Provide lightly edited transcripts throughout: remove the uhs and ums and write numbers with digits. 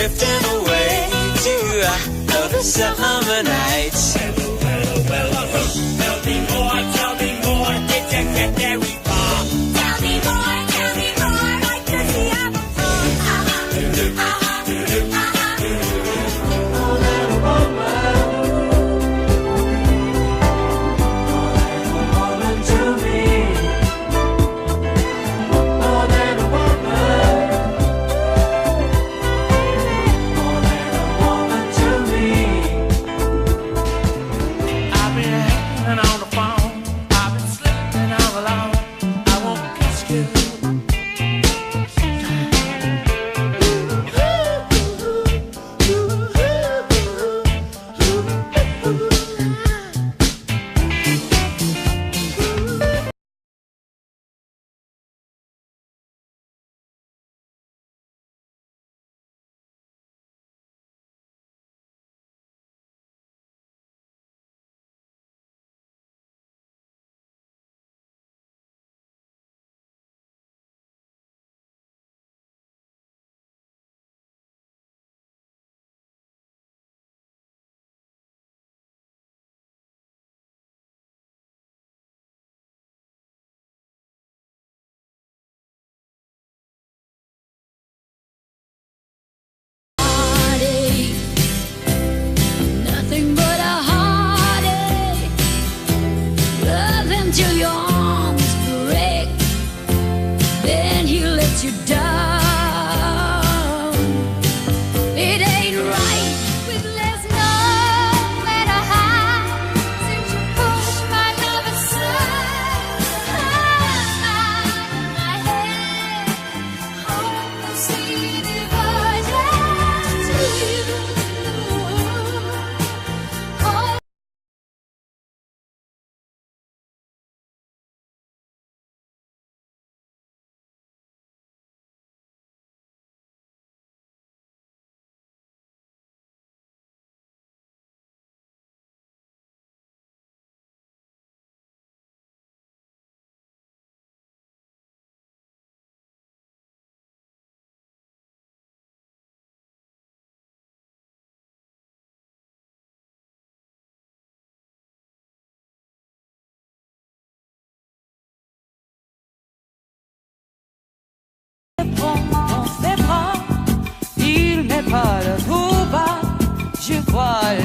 drifting away to another summer night. Tell me more, did you get very far? Tell me more, like the sea of a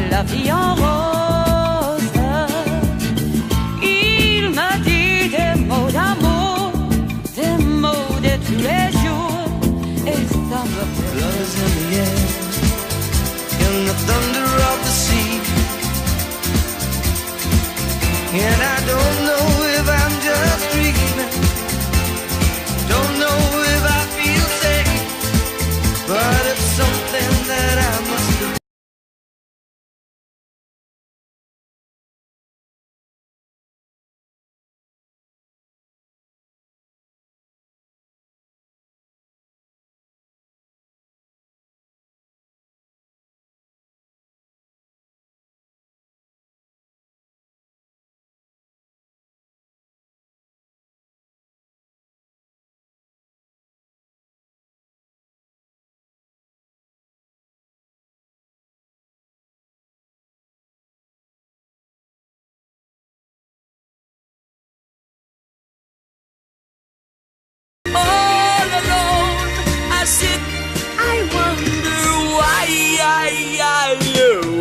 la vie en rose. Il m'a dit des mots d'amour, des mots de tous les jours, et ça me fait Love's in the air, in the thunder of the sea. And I don't know if I'm just dreaming, don't know if I feel safe, but it's something that I must do.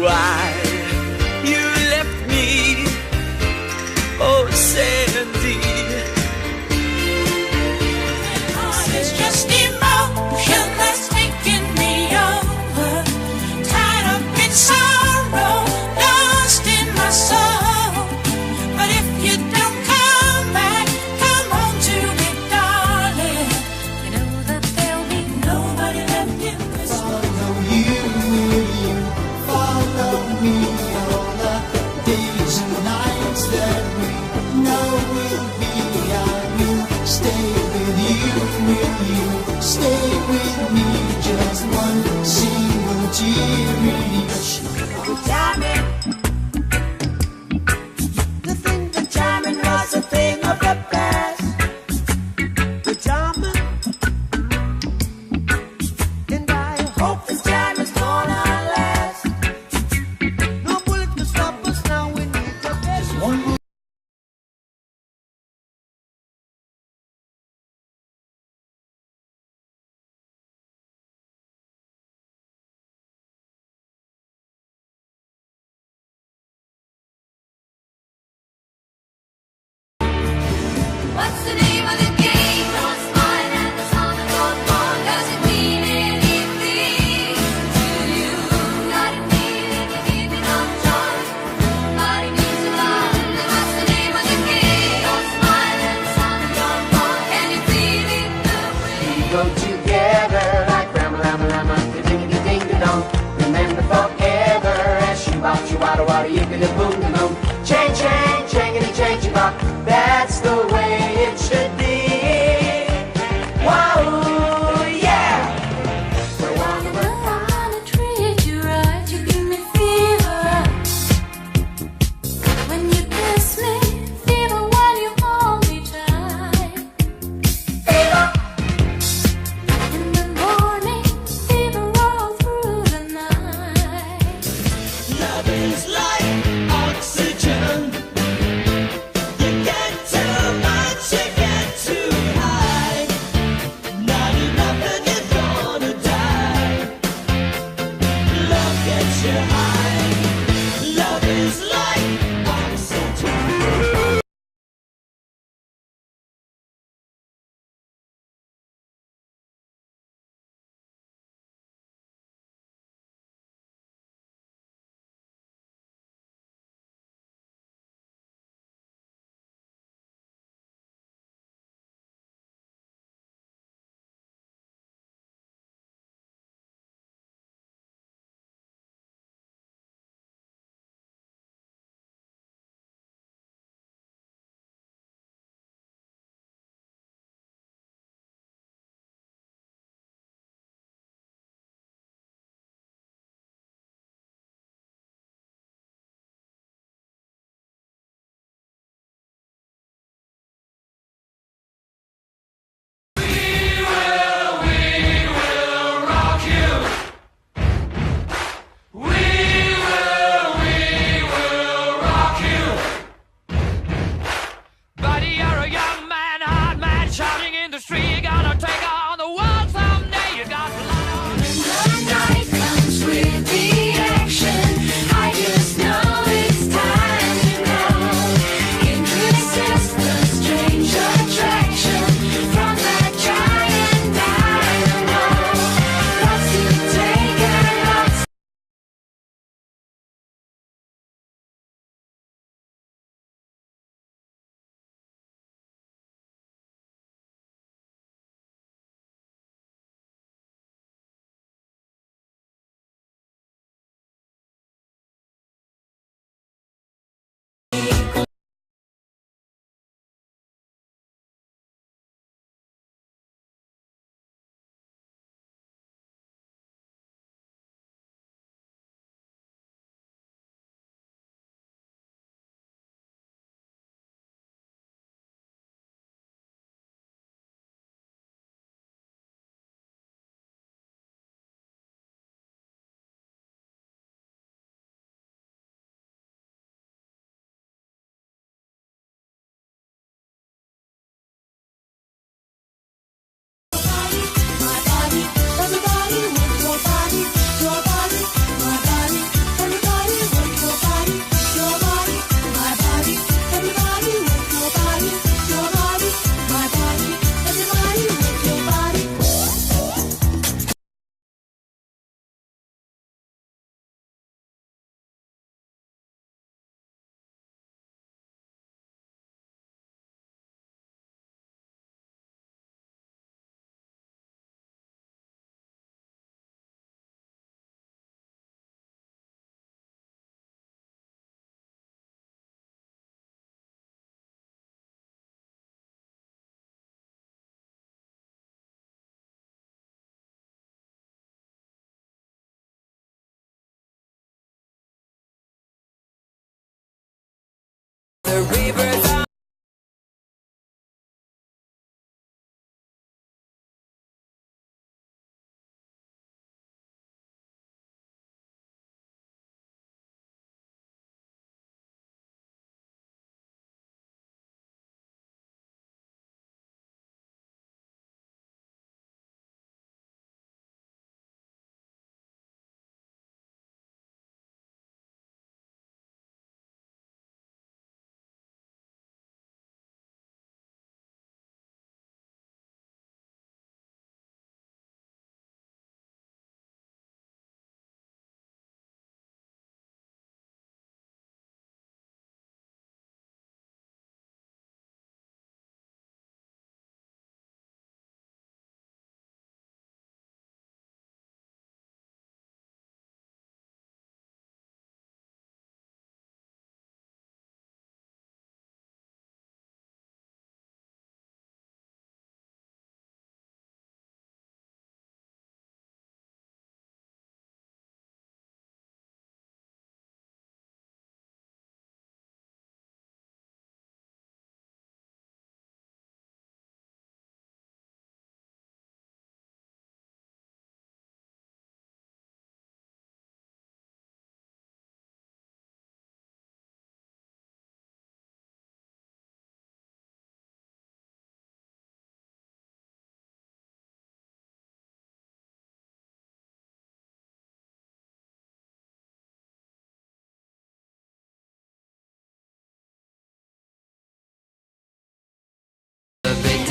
Why you left me, oh Sandy. It's just emotion that's taking me over, tied up in sorrow, lost in my soul. But if you don't come back, come home to me, darling. You know that there'll be nobody left in this world. Follow me all the days and nights that we know will be. I will stay with you, stay with me. Just one single tear in each. Diamond. To think that diamond was a thing of the past. The diamond. And I hope this diamond what's the name of the game? Don't smile at the song that goes on. Does it mean anything to you? Got it meaning to keep it on charge. Nobody means a lot. Then what's the name of the game? Don't smile at the song that goes on. Can you feel it the way? We go together like Rama, ding ding dong. Remember forever as she bop, she wada wada yippity boom boom. Chang chang changity chang bop. That's the way it should be. Wow, yeah. I wanna treat you right. You give me fever when you kiss me, fever when you hold me tight. Fever in the morning, fever all through the night. Love is life, all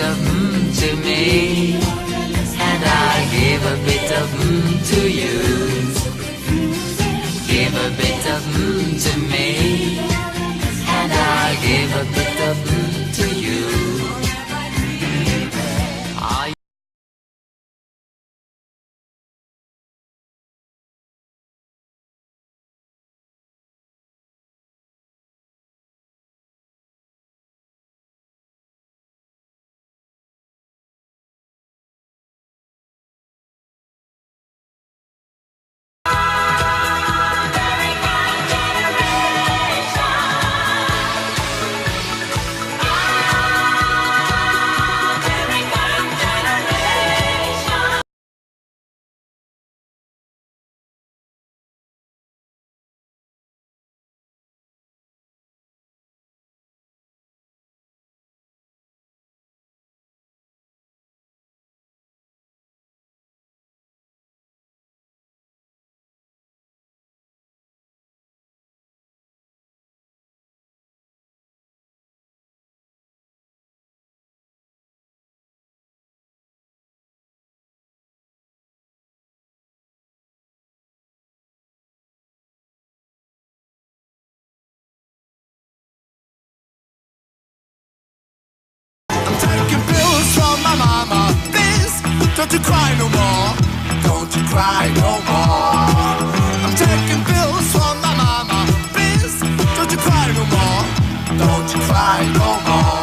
of to me, and I give a bit of to you. Give a bit of to me, and I give a bit of to you. I taking pills from my mama. Please, don't you cry no more. Don't you cry no more. I'm taking pills from my mama. Please, don't you cry no more. Don't you cry no more.